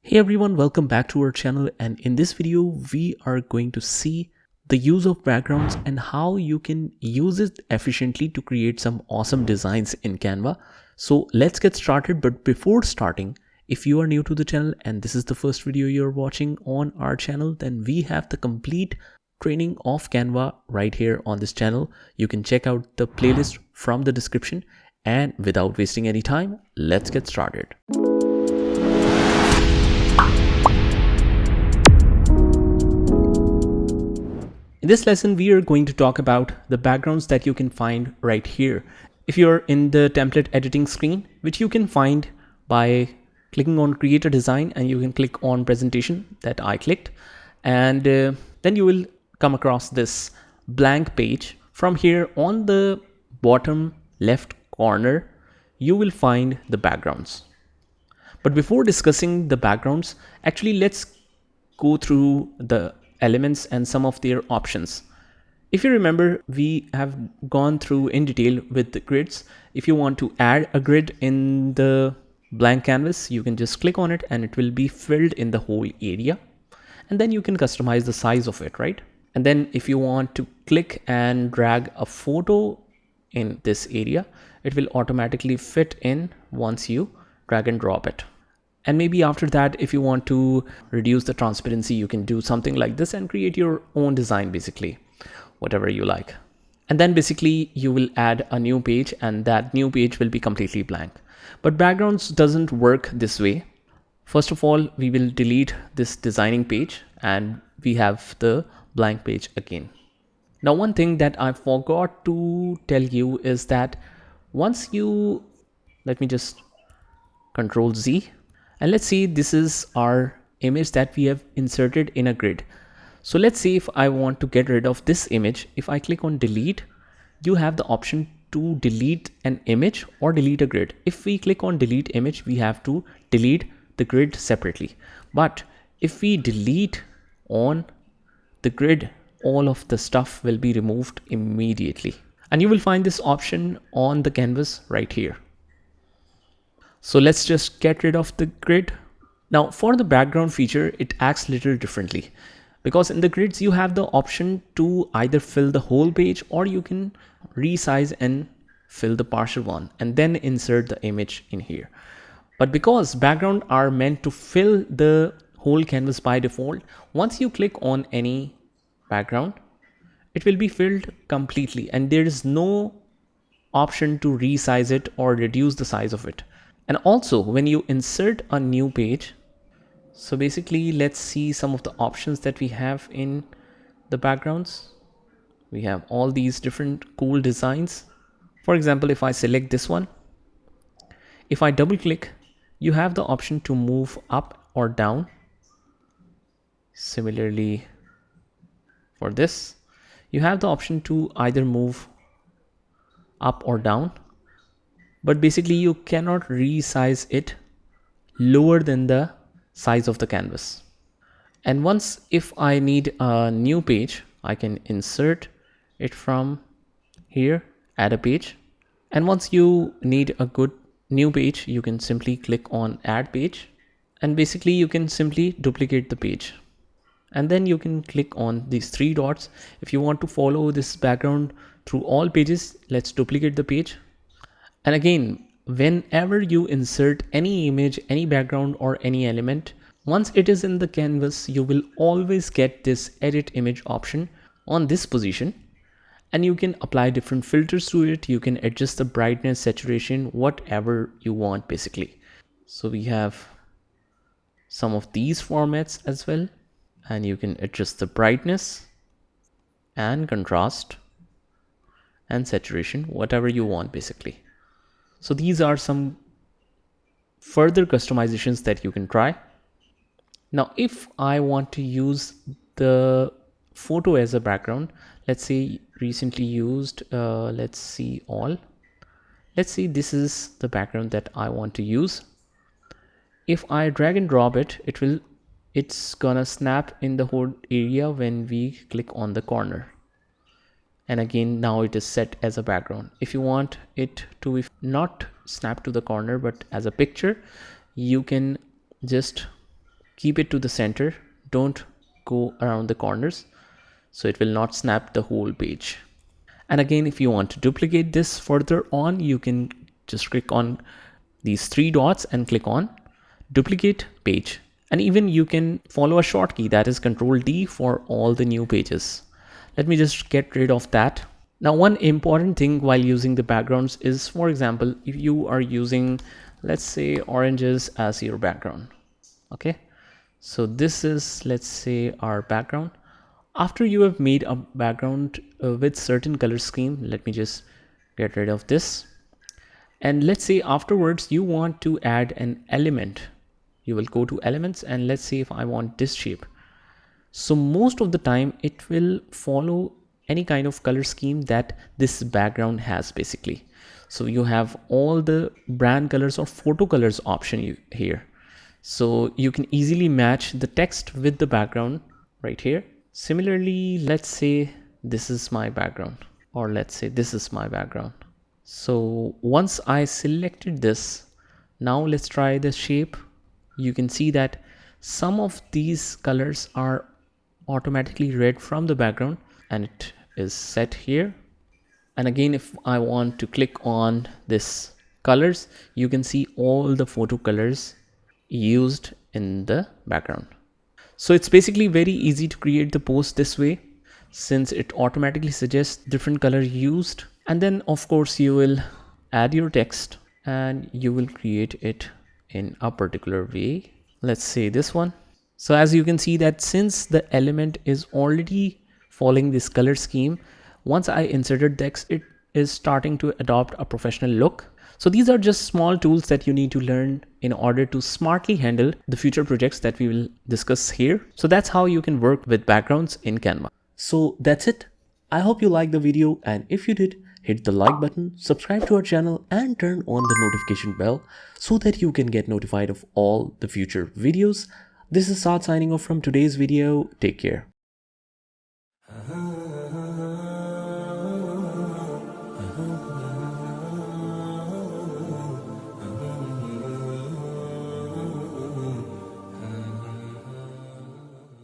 Hey everyone, welcome back to our channel, and in this video we are going to see the use of backgrounds and how you can use it efficiently to create some awesome designs in Canva. So let's get started. But before starting, if you are new to the channel and this is the first video you're watching on our channel, then we have the complete training of Canva right here on this channel. You can check out the playlist from the description, and without wasting any time, let's get started. In this lesson, we are going to talk about the backgrounds that you can find right here. If you're in the template editing screen, which you can find by clicking on create a design, and you can click on presentation that I clicked, and then you will come across this blank page. From here on the bottom left corner, you will find the backgrounds. But before discussing the backgrounds, actually let's go through the elements and some of their options. If you remember, we have gone through in detail with the grids. If you want to add a grid in the blank canvas, you can just click on it and it will be filled in the whole area. And then you can customize the size of it, right? And then if you want to click and drag a photo in this area, it will automatically fit in once you drag and drop it. And maybe after that, if you want to reduce the transparency, you can do something like this and create your own design, basically, whatever you like. And then basically you will add a new page, and that new page will be completely blank. But backgrounds doesn't work this way. First of all, we will delete this designing page and we have the blank page again. Now, one thing that I forgot to tell you is that once you, let me just Control Z, and let's see, this is our image that we have inserted in a grid. So let's see, if I want to get rid of this image, if I click on delete, you have the option to delete an image or delete a grid. If we click on delete image, we have to delete the grid separately. But if we delete on the grid, all of the stuff will be removed immediately. And you will find this option on the canvas right here. So let's just get rid of the grid. Now for the background feature, it acts a little differently, because in the grids you have the option to either fill the whole page or you can resize and fill the partial one and then insert the image in here. But because background are meant to fill the whole canvas by default, once you click on any background, it will be filled completely and there is no option to resize it or reduce the size of it. And also when you insert a new page, so basically let's see some of the options that we have in the backgrounds. We have all these different cool designs. For example, if I select this one, if I double click, you have the option to move up or down. Similarly for this, you have the option to either move up or down, but basically you cannot resize it lower than the size of the canvas. And once, if I need a new page, I can insert it from here, add a page. And once you need a good new page, you can simply click on add page, and basically you can simply duplicate the page. And then you can click on these three dots. If you want to follow this background through all pages, let's duplicate the page. And again, whenever you insert any image, any background or any element, once it is in the canvas, you will always get this edit image option on this position, and you can apply different filters to it. You can adjust the brightness, saturation, whatever you want basically. So we have some of these formats as well, and you can adjust the brightness and contrast and saturation, whatever you want basically. So these are some further customizations that you can try. Now, if I want to use the photo as a background, let's say recently used, let's see all. Let's see, this is the background that I want to use. If I drag and drop it, it's gonna snap in the whole area when we click on the corner. And again, now it is set as a background. If you want it to be not snap to the corner but as a picture, you can just keep it to the center. Don't go around the corners, so it will not snap the whole page. And again, if you want to duplicate this further on, you can just click on these three dots and click on duplicate page. And even you can follow a shortcut, that is Control D, for all the new pages. Let me just get rid of that. Now, one important thing while using the backgrounds is, for example, if you are using, let's say, oranges as your background. Okay, so this is, let's say, our background. After you have made a background with certain color scheme, let me just get rid of this. And let's say afterwards you want to add an element. You will go to elements, and let's say if I want this shape. So most of the time it will follow any kind of color scheme that this background has basically. So you have all the brand colors or photo colors option here. So you can easily match the text with the background right here. Similarly, let's say this is my background, or let's say this is my background. So once I selected this, now let's try the shape. You can see that some of these colors are automatically read from the background, and it is set here. And again, if I want to click on this colors, you can see all the photo colors used in the background. So it's basically very easy to create the post this way, since it automatically suggests different color used. And then of course you will add your text and you will create it in a particular way. Let's say this one. So as you can see that since the element is already following this color scheme, once I inserted text, it is starting to adopt a professional look. So these are just small tools that you need to learn in order to smartly handle the future projects that we will discuss here. So that's how you can work with backgrounds in Canva. So that's it. I hope you liked the video, and if you did, hit the like button, subscribe to our channel, and turn on the notification bell so that you can get notified of all the future videos. This is Saad signing off from today's video. Take care.